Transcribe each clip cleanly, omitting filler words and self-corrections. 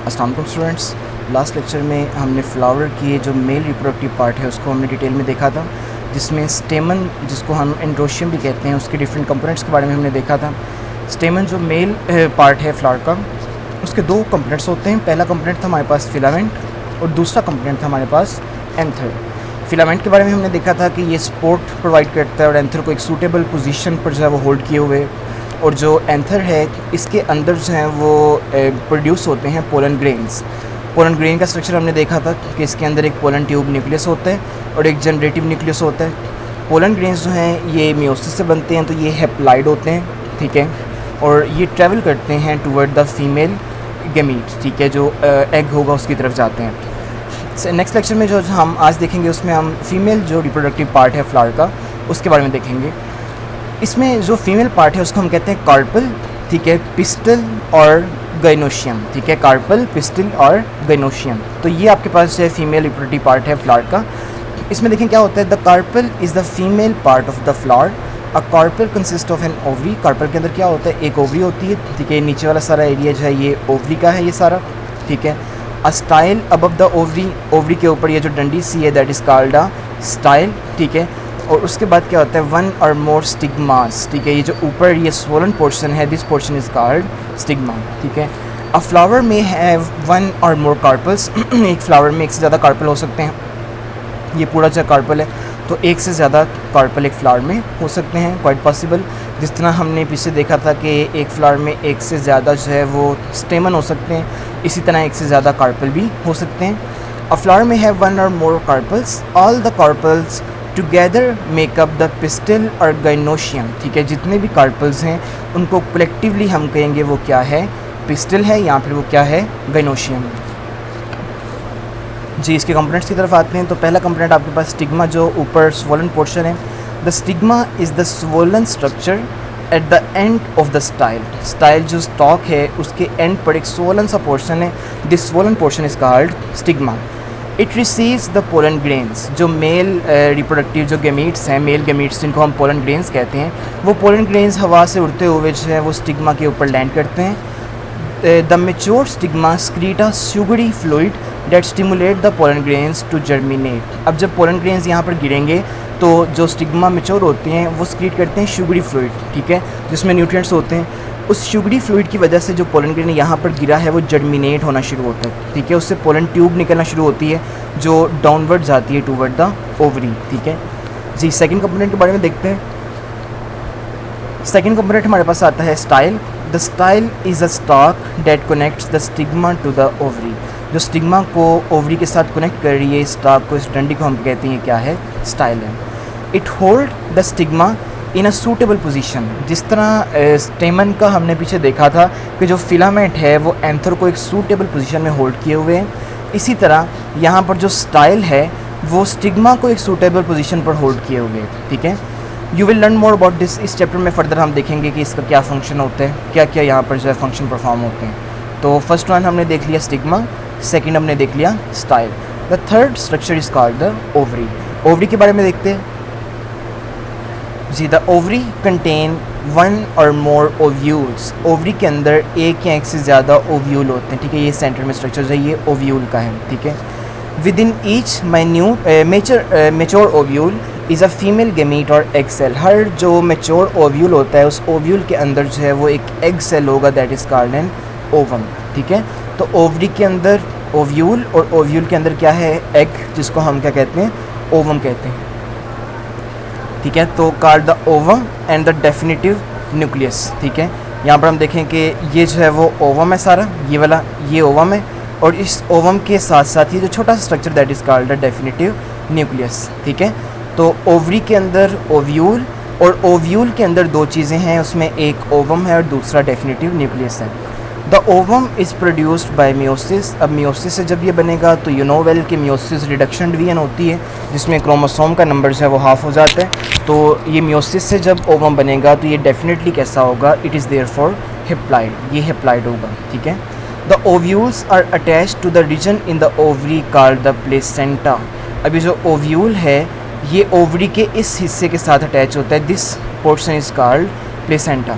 अस्सलाम वालेकुम students. Last lecture में हमने फ्लावर की जो मेल रिप्रोडक्टिव पार्ट है उसको हमने डिटेल में देखा था, जिसमें स्टेमन, जिसको हम एंड्रोशियम भी कहते हैं, उसके डिफरेंट कंपोनेंट्स के बारे में हमने देखा था। स्टेमन जो मेल पार्ट है फ्लावर का, उसके दो कंपोनेंट्स होते हैं। पहला कंपोनेंट था हमारे पास फिलामेंट और दूसरा कंपोनेंट था हमारे पास एंथर। फिलामेंट के बारे में हमने देखा था कि ये सपोर्ट प्रोवाइड करता है और एंथर को एक सूटेबल पोजीशन पर जो है वो होल्ड किए हुए, और जो एंथर है इसके अंदर जो है वो प्रोड्यूस होते हैं पोलन ग्रेन्स। पोलन ग्रेन का स्ट्रक्चर हमने देखा था कि इसके अंदर एक पोलन ट्यूब न्यूक्लियस होता है और एक जनरेटिव न्यूक्लियस होता है। पोलन ग्रेन्स जो हैं ये मियोसिस से बनते हैं, तो ये हेप्लाइड होते हैं, ठीक है, और ये ट्रैवल करते हैं टूवर्ड द फीमेल गैमीट, ठीक है, जो एग होगा उसकी तरफ जाते हैं। नेक्स्ट लेक्चर में जो हम आज देखेंगे उसमें हम फीमेल जो रिप्रोडक्टिव पार्ट है फ्लावर का उसके बारे में देखेंगे। इसमें जो फीमेल पार्ट है उसको हम कहते हैं कार्पल, ठीक है, पिस्टल और गाइनोशियम, ठीक है, कार्पल, पिस्टल और गाइनोशियम। तो ये आपके पास जो है फीमेल रिप्रोडक्टिव पार्ट है फ्लावर का। इसमें देखें क्या होता है, the carpel is the female part of the flower. A carpel consist of an ovary. Carpel के अंदर क्या होता है, एक ओवरी होती है, ठीक है, नीचे वाला सारा एरिया जो है ये ओवरी का है, ये सारा, ठीक है। A style above the ovary, ovary के ऊपर ये जो डंडी सी है that is called a style, ठीक है। और उसके बाद क्या होता है, वन और मोर स्टिग्मास, ठीक है, ये जो ऊपर ये स्वोलन पोर्शन है, this portion is called stigma, ठीक है। अ फ्लावर में हैव वन और मोर कार्पल्स। एक फ्लावर में एक से ज़्यादा कार्पल हो सकते हैं, ये पूरा जो कार्पल है तो एक से ज़्यादा कार्पल एक फ्लावर में हो सकते हैं, क्वाइट पॉसिबल। जिस तरह हमने पीछे देखा था कि एक फ्लावर में एक से ज़्यादा जो है वो स्टेमन हो सकते हैं, इसी तरह एक से ज़्यादा कार्पल भी हो सकते हैं। A flower may have one और more carpels, all the carpels together make up the pistil और गाइनोशियम, ठीक है। जितने भी कार्पल्स हैं उनको कलेक्टिवली हम कहेंगे वो क्या है, पिस्टल है, या फिर वो क्या है, गाइनोशियम। जी, इसके कंपोनेंट्स की तरफ आते हैं। तो पहला कंपोनेंट आपके पास स्टिग्मा, जो ऊपर स्वोलन पोर्शन है। The stigma is the swollen structure at the end of the style. Style जो स्टॉक है उसके एंड पर एक स्वोलन सा पोर्शन है, this swollen portion is called stigma. It receives the pollen grains. जो मेल रिप्रोडक्टिव जो गैमीट्स हैं, मेल गैमीट्स जिनको हम पोलन ग्रेन्स कहते हैं, वो पोलन ग्रेन्स हवा से उड़ते हुए जो है वो स्टिग्मा के ऊपर लैंड करते हैं। The mature stigma secrete a sugary fluid that stimulate the pollen grains to germinate. अब जब पोलन ग्रेन्स यहाँ पर गिरेंगे तो जो स्टिग्मा मेच्योर होते हैं वो स्क्रीट करते हैं शुगरी फ्लूइड, ठीक है, जिसमें न्यूट्रिएंट्स होते हैं। उस शुगरी फ्लूइड की वजह से जो पोलन ग्रेन यहाँ पर गिरा है वो जर्मिनेट होना शुरू होता है, ठीक है, उससे पोलन ट्यूब निकलना शुरू होती है जो डाउनवर्ड जाती है टूवर्ड द ओवरी, ठीक है। जी, सेकंड कंपोनेंट के बारे में देखते हैं। सेकंड कंपोनेंट हमारे पास आता है style. The style is a stalk that connects the stigma to the ovary. जो स्टिग्मा को ओवरी के साथ कनेक्ट कर रही है, इस स्टॉक को, इस डंडी को हम कहते हैं क्या है, स्टाइल है। It hold the stigma in a suitable position. जिस तरह स्टेमन का हमने पीछे देखा था कि जो फिलामेंट है वो एंथर को एक सूटेबल पोजीशन में होल्ड किए हुए हैं, इसी तरह यहाँ पर जो स्टाइल है वो स्टिग्मा को एक सूटेबल पोजीशन पर होल्ड किए हुए हैं, ठीक है। You will learn more about this. इस चैप्टर में फर्दर हम देखेंगे कि इसका क्या फंक्शन होता है, क्या क्या यहाँ पर जो है फंक्शन परफॉर्म होते हैं। तो फर्स्ट वन हमने देख लिया स्टिग्मा, सेकेंड हमने देख लिया style. The third structure is called the ovary. Ovary के बारे में देखते हैं। जी, द ओवरी कंटेन वन और मोर ओव्यूल्स। ओवरी के अंदर एक या एक से ज़्यादा ओव्यूल होते हैं, ठीक है, ये सेंटर में स्ट्रक्चर है, ये ओव्यूल का है, ठीक है। With in each mature ovule is a female gamete और एग सेल। हर जो मेच्योर ओव्यूल होता है उस ओव्यूल के अंदर जो है वो एक एग सेल होगा, that is called an ovum, ठीक है। तो ओवरी के अंदर ओव्यूल और ओव्यूल के अंदर क्या है, एग, जिसको हम क्या कहते हैं, ओवम कहते हैं, ठीक है। तो called the ovum and the definitive nucleus, ठीक है। यहाँ पर हम देखें कि ये जो है वो ओवम है सारा, ये वाला, ये ओवम है, और इस ओवम के साथ साथ ये जो छोटा सा structure that is called the definitive nucleus, ठीक है। तो ओवरी के अंदर ओव्यूल और ओव्यूल के अंदर दो चीज़ें हैं, उसमें एक ओवम है और दूसरा डेफिनेटिव न्यूक्लियस है। The ovum is produced by meiosis. अब मियोसिस से जब ये बनेगा तो यू नो वेल कि मियोसिस रिडक्शन डिवीजन होती है, जिसमें क्रोमोसोम का नंबर जो है वो हाफ हो जाता है। तो ये मियोसिस से जब ओवम बनेगा तो ये डेफिनेटली कैसा होगा, it is there for haploid, ये हेप्लाइड होगा, ठीक है। The ovules are attached to the region in the ovary called the placenta. अभी जो ओव्यूल है ये ओवरी के इस हिस्से के साथ अटैच होता है, this portion is called placenta.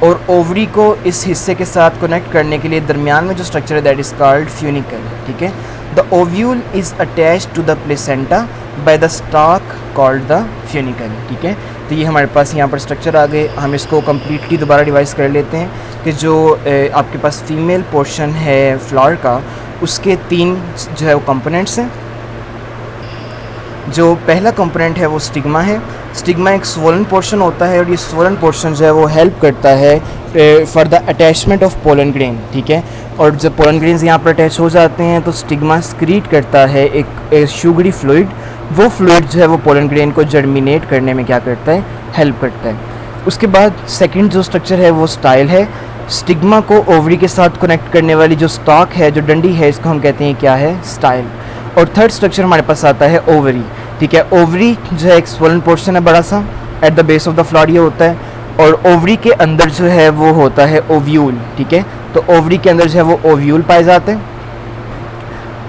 और ओवरी को इस हिस्से के साथ कनेक्ट करने के लिए दरमियान में जो स्ट्रक्चर है दैट इज़ कॉल्ड फ्यूनिकल, ठीक है। The ovule is attached to the placenta by the stalk called the funicle, ठीक है। तो ये हमारे पास यहाँ पर स्ट्रक्चर आ गए। हम इसको कम्प्लीटली दोबारा रिवाइज कर लेते हैं कि जो आपके पास फीमेल पोर्शन है फ्लावर का, उसके 3 जो है वो कंपोनेंट्स हैं। जो पहला कंपोनेंट है वो स्टिग्मा है। स्टिग्मा एक स्वोलन पोर्शन होता है और ये स्वोलन पोर्शन जो है वो हेल्प करता है for the attachment of pollen grain, ठीक है। और जब पोलन ग्रेन्स यहाँ पर अटैच हो जाते हैं तो स्टिग्मा स्क्रीट करता है एक शुगरी फ्लूइड। वो फ्लूइड जो है वो पोलन ग्रेन को जर्मिनेट करने में क्या करता है, हेल्प करता है। उसके बाद सेकंड जो स्ट्रक्चर है वो स्टाइल है। स्टिग्मा को ओवरी के साथ कनेक्ट करने वाली जो स्टॉक है, जो डंडी है, इसको हम कहते हैं क्या है, स्टाइल। और थर्ड स्ट्रक्चर हमारे पास आता है ओवरी, ठीक है। ओवरी जो है एक स्वोलन पोर्शन है बड़ा सा, at the base of the flower ये होता है। और ओवरी के अंदर जो है वो होता है ओव्यूल, ठीक है। तो ओवरी के अंदर जो है वो ओव्यूल पाए जाते हैं।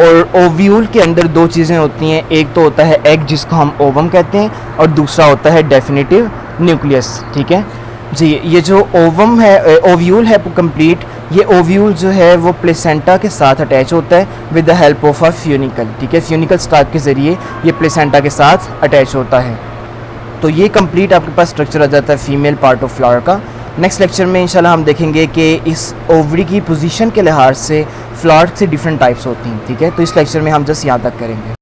और ओव्यूल के अंदर 2 चीज़ें होती हैं, एक तो होता है एग जिसको हम ओवम कहते हैं, और दूसरा होता है डेफिनेटिव न्यूक्लियस, ठीक है जी। ये जो ओवम है, ओव्यूल है कंप्लीट, ये ओव्यूल जो है वो प्लेसेंटा के साथ अटैच होता है with the help of a funicle, ठीक है। फ्यूनिकल स्टार्क के ज़रिए ये प्लेसेंटा के साथ अटैच होता है। तो ये कंप्लीट आपके पास स्ट्रक्चर आ जाता है फीमेल पार्ट ऑफ फ्लावर का। नेक्स्ट लेक्चर में इंशाल्लाह हम देखेंगे कि इस ओवरी की पोजीशन के लिहाज से फ्लावर से डिफरेंट टाइप्स होती हैं, ठीक है। तो इस लेक्चर में हम जस्ट यहाँ तक करेंगे।